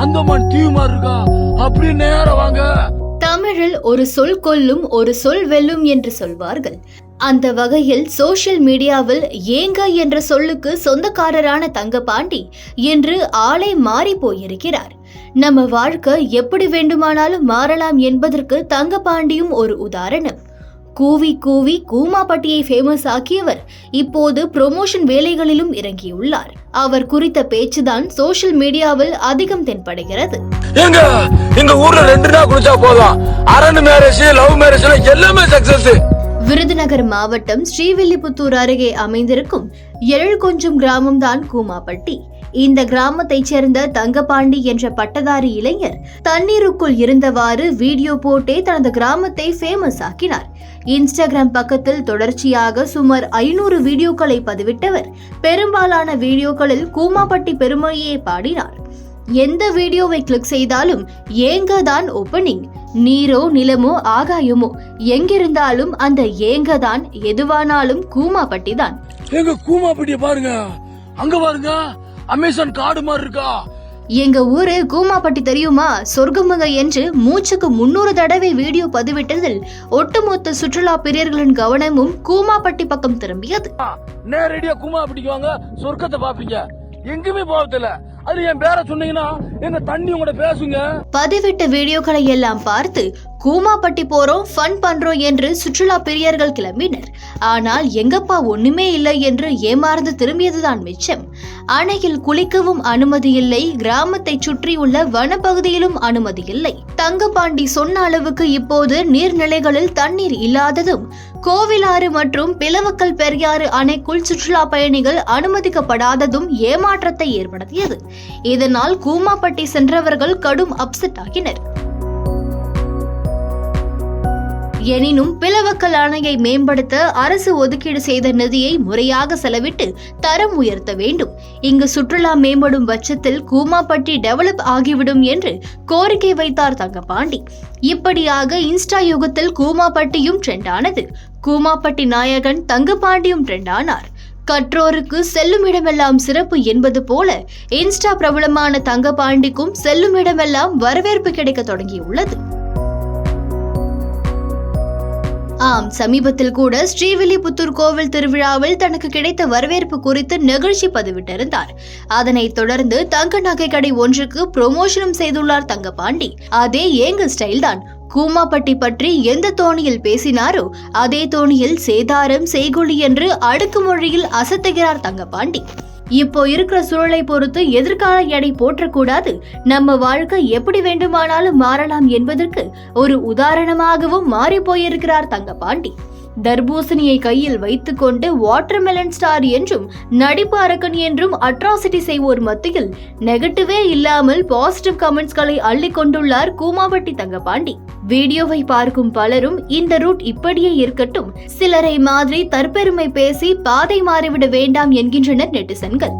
அந்தமான் தீவு மாதிரி இருக்கா, அப்படி நேரம் வாங்க. தமிழில் ஒரு சொல் கொல்லும் ஒரு சொல் வெல்லும் என்று சொல்வார்கள். அந்த வகையில் சோசியல் மீடியாவில் ஏங்க என்ற சொல்லுக்கு சொந்தக்காரரான தங்கபாண்டி இன்று ஆளே மாறி போயிருக்கிறார். நம்ம வாழ்க்கை எப்படி வேண்டுமானாலும் மாறலாம் என்பதற்கு தங்கபாண்டியும் ஒரு உதாரணம். கூவி கூவி கூமாப்பட்டியை ஃபேமஸ் ஆக்கியவர் இப்போது ப்ரொமோஷன் வேலைகளிலும் இறங்கியுள்ளார். அவர் குறித்த பேச்சுதான் சோசியல் மீடியாவில் அதிகம் தென்படுகிறது. எங்க ஊர்ல 2 நாள் குளிச்சா போதும், அரேஞ்ச் மேரேஜ் லவ் மேரேஜ் எல்லாமே சக்சஸ். விருதுநகர் மாவட்டம் ஸ்ரீவில்லிபுத்தூர் அருகே அமைந்திருக்கும் எழில்குன்றம் கிராமம்தான் கூமாப்பட்டி. இந்த கிராமத்தைச் சேர்ந்த தங்கபாண்டி என்ற பட்டதாரி இளைஞர் தண்ணீருக்குள் இருந்தவாறு வீடியோ போட்டே தனது கிராமத்தை ஃபேமஸ் ஆக்கினார். இன்ஸ்டாகிராம் பக்கத்தில் தொடர்ச்சியாக சுமார் 500 வீடியோக்களை பதிவிட்டவர் பெரும்பாலான வீடியோக்களில் கூமாப்பட்டி பெருமையே பாடினார். எந்த வீடியோவை கிளிக் செய்தாலும் ஏங்க தான் ஓபனிங். நீரோ நிலமோ ஆகாயமோ எங்கிருந்தாலும் அந்த ஏங்க தான், எதுவானாலும் கூமாப்பட்டி தான். எங்க கூமாப்பட்டிய பாருங்க, அங்க பாருங்க அமேசான் காடு மாதிரி இருக்கா. எங்க ஊரு கூமாப்பட்டி தெரியுமா, சொர்க்கமுங்க என்று மூச்சுக்கு 300 தடவை வீடியோ பதிவிட்டதில் ஒட்டுமொத்த சுற்றுலா பிரியர்களின் கவனமும் கூமாப்பட்டி பக்கம் திரும்பியது. நேரடியா கூமாப்பட்டிக்கு வாங்க, சொர்க்கத்தை பாப்பீங்க, எங்குமே போகல. அது என் பேர சொன்னீங்கன்னா என்ன தண்ணி உங்களோட பேசுங்க. பதிவிட்ட வீடியோக்களை எல்லாம் பார்த்து கூமாப்பட்டி போறோம், ஃபன் பண்றோம் என்று சுற்றுலா பிரியர்கள் கிளம்பினர். ஆனால் எங்கப்பா ஒண்ணுமே இல்லை என்று ஏமாறந்து திரும்பியதுதான் மிச்சம். அணையில் குளிக்கவும் அனுமதி இல்லை, கிராமத்தை சுற்றியுள்ள வனப்பகுதியிலும் அனுமதி இல்லை. தங்கபாண்டி சொன்ன அளவுக்கு இப்போது நீர்நிலைகளில் தண்ணீர் இல்லாததும், கோவிலாறு மற்றும் பிளவக்கல் பெரியாறு அணைக்குள் சுற்றுலா பயணிகள் அனுமதிக்கப்படாததும் ஏமாற்றத்தை ஏற்படுத்தியது. இதனால் கூமாப்பட்டி சென்றவர்கள் கடும் அப்செட் ஆகினர். எனினும் பிளவக்கல் அணையை மேம்படுத்த அரசு ஒதுக்கீடு செய்த நிதியை முறையாக செலவிட்டு தரம் உயர்த்த வேண்டும். இங்கு சுற்றுலா மேம்படும் பட்சத்தில் கூமாப்பட்டி டெவலப் ஆகிவிடும் என்று கோரிக்கை வைத்தார் தங்கபாண்டி. இப்படியாக இன்ஸ்டா யுகத்தில் கூமாப்பட்டியும் ட்ரெண்ட் ஆனது. கூமாப்பட்டி நாயகன் தங்கபாண்டியும் ட்ரெண்ட் ஆனார். கற்றோருக்கு செல்லும் இடமெல்லாம் சிறப்பு என்பது போல இன்ஸ்டா பிரபலமான தங்கபாண்டிக்கும் செல்லும் இடமெல்லாம் வரவேற்பு கிடைக்க தொடங்கியுள்ளது. சமீபத்தில் கூட ஸ்ரீவில்லிபுத்தூர் கோவில் திருவிழாவில் தனக்கு கிடைத்த வரவேற்பு குறித்து நிகழ்ச்சி பதிவிட்டிருந்தார். அதனைத் தொடர்ந்து தங்க நகை கடை ஒன்றுக்கு ப்ரொமோஷனும் செய்துள்ளார் தங்கபாண்டி. அதே ஏங்க ஸ்டைல் தான். கூமாப்பட்டி பற்றி எந்த தோணியில் பேசினாரோ அதே தோணியில் சேதாரம் செய்கொலி என்று அடுக்குமொழியில் அசத்துகிறார் தங்கபாண்டி. இப்போ இருக்கிற சூழலை பொறுத்து எதிர்கால எடை போற்றக்கூடாது, நம்ம வாழ்க்கை எப்படி வேண்டுமானாலும் மாறலாம் என்பதற்கு ஒரு உதாரணமாகவும் மாறி போயிருக்கிறார் தங்கபாண்டி. தர்பூசணியை கையில் வைத்துக் கொண்டு வாட்டர்மெலன் ஸ்டார் என்றும் நடிப்பு அரக்கன் என்றும் அட்ராசிட்டி செய்வோர் மத்தியில் நெகட்டிவே இல்லாமல் பாசிட்டிவ் கமெண்ட்ஸ்களை அள்ளி கொண்டுள்ளார் கூமாப்பட்டி தங்கபாண்டி. வீடியோவை பார்க்கும் பலரும் இந்த ரூட் இப்படியே இருக்கட்டும், சிலரை மாதிரி தற்பெருமை பேசி பாதை மாறிவிட வேண்டாம் என்கின்றனர் நெட்டிசன்கள்.